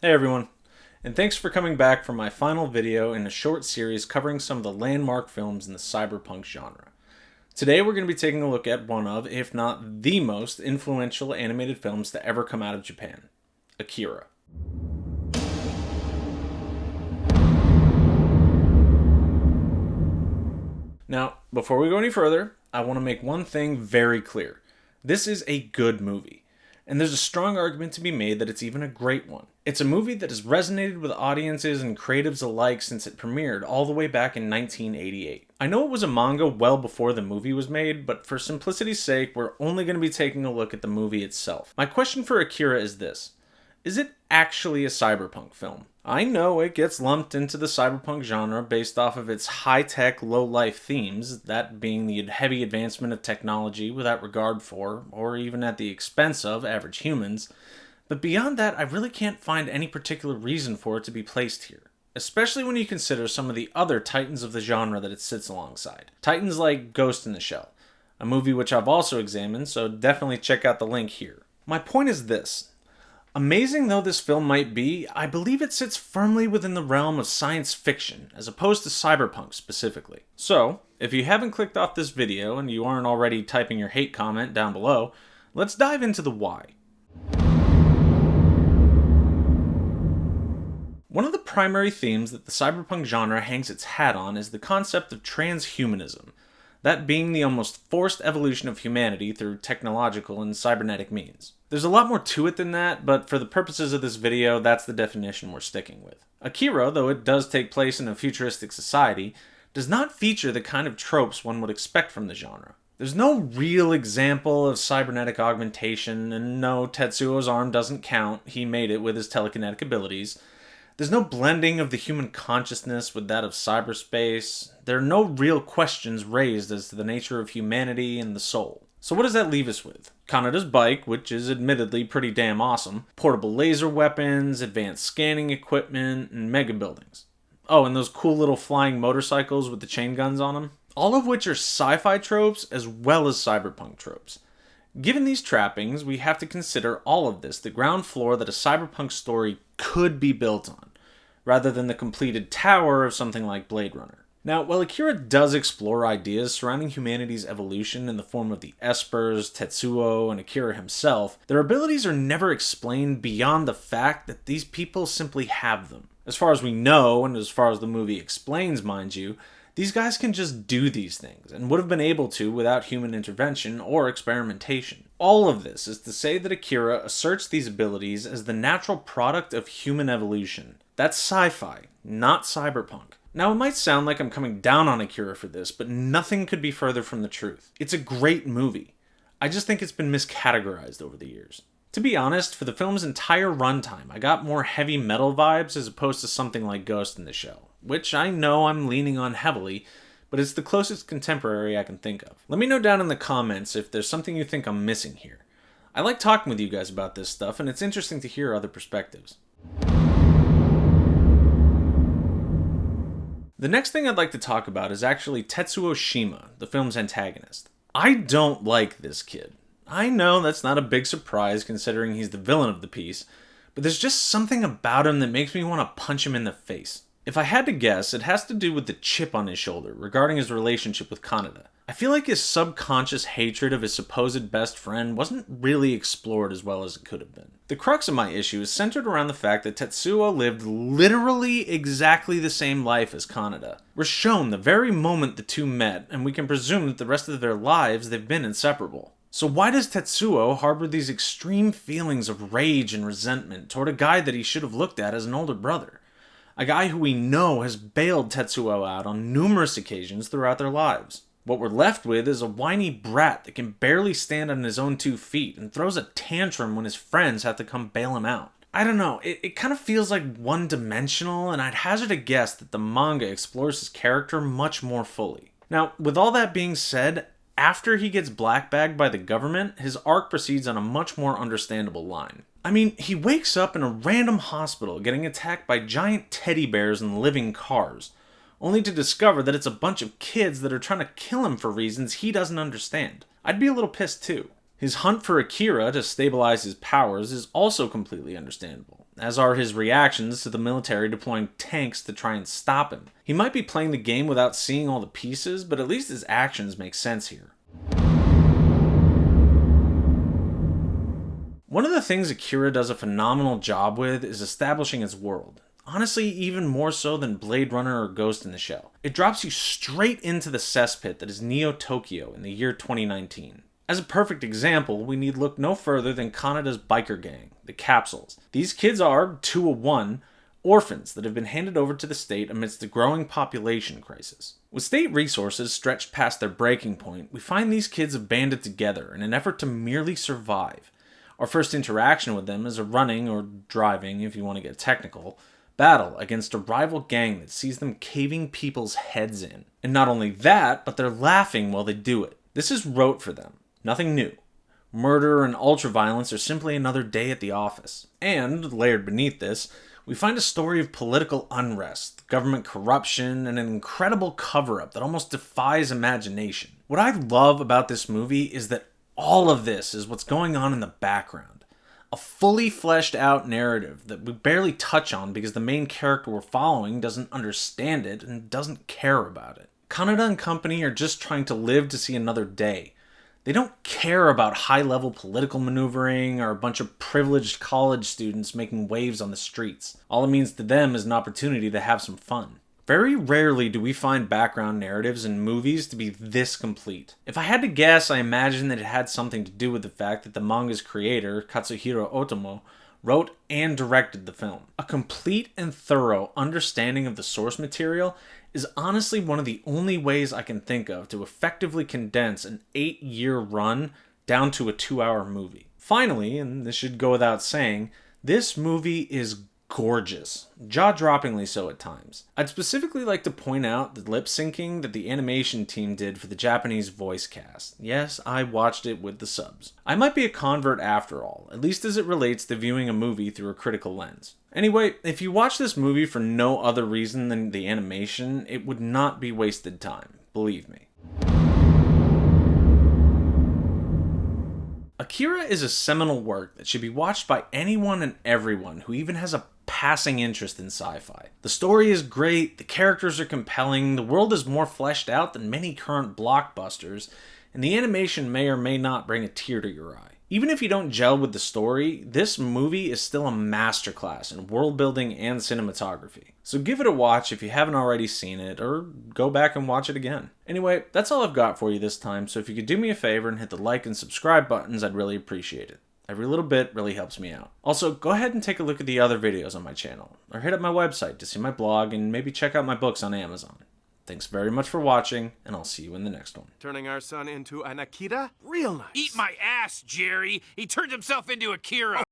Hey everyone, and thanks for coming back for my final video in a short series covering some of the landmark films in the cyberpunk genre. Today we're going to be taking a look at one of, if not the most influential animated films to ever come out of Japan, Akira. Now, before we go any further, I want to make one thing very clear. This is a good movie, and there's a strong argument to be made that it's even a great one. It's a movie that has resonated with audiences and creatives alike since it premiered all the way back in 1988. I know it was a manga well before the movie was made, but for simplicity's sake, we're only going to be taking a look at the movie itself. My question for Akira is this: is it actually a cyberpunk film? I know it gets lumped into the cyberpunk genre based off of its high-tech, low-life themes, that being the heavy advancement of technology without regard for, or even at the expense of, average humans. But beyond that, I really can't find any particular reason for it to be placed here, especially when you consider some of the other titans of the genre that it sits alongside. Titans like Ghost in the Shell, a movie which I've also examined, so definitely check out the link here. My point is this: amazing though this film might be, I believe it sits firmly within the realm of science fiction, as opposed to cyberpunk specifically. So, if you haven't clicked off this video and you aren't already typing your hate comment down below, let's dive into the why. One of the primary themes that the cyberpunk genre hangs its hat on is the concept of transhumanism, that being the almost forced evolution of humanity through technological and cybernetic means. There's a lot more to it than that, but for the purposes of this video, that's the definition we're sticking with. Akira, though it does take place in a futuristic society, does not feature the kind of tropes one would expect from the genre. There's no real example of cybernetic augmentation, and no, Tetsuo's arm doesn't count, he made it with his telekinetic abilities. There's no blending of the human consciousness with that of cyberspace. There are no real questions raised as to the nature of humanity and the soul. So what does that leave us with? Kaneda's bike, which is admittedly pretty damn awesome, portable laser weapons, advanced scanning equipment, and mega buildings. Oh, and those cool little flying motorcycles with the chain guns on them. All of which are sci-fi tropes as well as cyberpunk tropes. Given these trappings, we have to consider all of this the ground floor that a cyberpunk story could be built on, rather than the completed tower of something like Blade Runner. Now, while Akira does explore ideas surrounding humanity's evolution in the form of the Espers, Tetsuo, and Akira himself, their abilities are never explained beyond the fact that these people simply have them. As far as we know, and as far as the movie explains, mind you, these guys can just do these things, and would have been able to without human intervention or experimentation. All of this is to say that Akira asserts these abilities as the natural product of human evolution. That's sci-fi, not cyberpunk. Now, it might sound like I'm coming down on Akira for this, but nothing could be further from the truth. It's a great movie. I just think it's been miscategorized over the years. To be honest, for the film's entire runtime, I got more heavy metal vibes as opposed to something like Ghost in the Shell, which I know I'm leaning on heavily, but it's the closest contemporary I can think of. Let me know down in the comments if there's something you think I'm missing here. I like talking with you guys about this stuff, and it's interesting to hear other perspectives. The next thing I'd like to talk about is actually Tetsuo Shima, the film's antagonist. I don't like this kid. I know that's not a big surprise considering he's the villain of the piece, but there's just something about him that makes me want to punch him in the face. If I had to guess, it has to do with the chip on his shoulder regarding his relationship with Kaneda. I feel like his subconscious hatred of his supposed best friend wasn't really explored as well as it could have been. The crux of my issue is centered around the fact that Tetsuo lived literally exactly the same life as Kaneda. We're shown the very moment the two met, and we can presume that the rest of their lives they've been inseparable. So why does Tetsuo harbor these extreme feelings of rage and resentment toward a guy that he should have looked at as an older brother? A guy who we know has bailed Tetsuo out on numerous occasions throughout their lives. What we're left with is a whiny brat that can barely stand on his own 2 feet and throws a tantrum when his friends have to come bail him out. I don't know, it kind of feels like one-dimensional, and I'd hazard a guess that the manga explores his character much more fully. Now, with all that being said, after he gets blackbagged by the government, his arc proceeds on a much more understandable line. I mean, he wakes up in a random hospital getting attacked by giant teddy bears and living cars, only to discover that it's a bunch of kids that are trying to kill him for reasons he doesn't understand. I'd be a little pissed too. His hunt for Akira to stabilize his powers is also completely understandable, as are his reactions to the military deploying tanks to try and stop him. He might be playing the game without seeing all the pieces, but at least his actions make sense here. One of the things Akira does a phenomenal job with is establishing its world. Honestly, even more so than Blade Runner or Ghost in the Shell. It drops you straight into the cesspit that is Neo Tokyo in the year 2019. As a perfect example, we need look no further than Kanada's biker gang, the Capsules. These kids are, 201, orphans that have been handed over to the state amidst the growing population crisis. With state resources stretched past their breaking point, we find these kids have banded together in an effort to merely survive. Our first interaction with them is a running, or driving if you want to get technical, battle against a rival gang that sees them caving people's heads in. And not only that, but they're laughing while they do it. This is rote for them. Nothing new. Murder and ultraviolence are simply another day at the office. And, layered beneath this, we find a story of political unrest, government corruption, and an incredible cover-up that almost defies imagination. What I love about this movie is that all of this is what's going on in the background. A fully fleshed out narrative that we barely touch on because the main character we're following doesn't understand it and doesn't care about it. Kaneda and company are just trying to live to see another day. They don't care about high-level political maneuvering or a bunch of privileged college students making waves on the streets. All it means to them is an opportunity to have some fun. Very rarely do we find background narratives in movies to be this complete. If I had to guess, I imagine that it had something to do with the fact that the manga's creator, Katsuhiro Otomo, wrote and directed the film. A complete and thorough understanding of the source material is honestly one of the only ways I can think of to effectively condense an 8-year run down to a 2-hour movie. Finally, and this should go without saying, this movie is gorgeous, jaw-droppingly so at times. I'd specifically like to point out the lip-syncing that the animation team did for the Japanese voice cast. Yes, I watched it with the subs. I might be a convert after all, at least as it relates to viewing a movie through a critical lens. Anyway, if you watch this movie for no other reason than the animation, it would not be wasted time, believe me. Akira is a seminal work that should be watched by anyone and everyone who even has a passing interest in sci-fi. The story is great, the characters are compelling, the world is more fleshed out than many current blockbusters, and the animation may or may not bring a tear to your eye. Even if you don't gel with the story, this movie is still a masterclass in world building and cinematography. So give it a watch if you haven't already seen it, or go back and watch it again. Anyway, that's all I've got for you this time, so if you could do me a favor and hit the like and subscribe buttons, I'd really appreciate it. Every little bit really helps me out. Also, go ahead and take a look at the other videos on my channel, or hit up my website to see my blog, and maybe check out my books on Amazon. Thanks very much for watching, and I'll see you in the next one. Turning our son into an Akira? Real nice. Eat my ass, Jerry! He turned himself into Akira!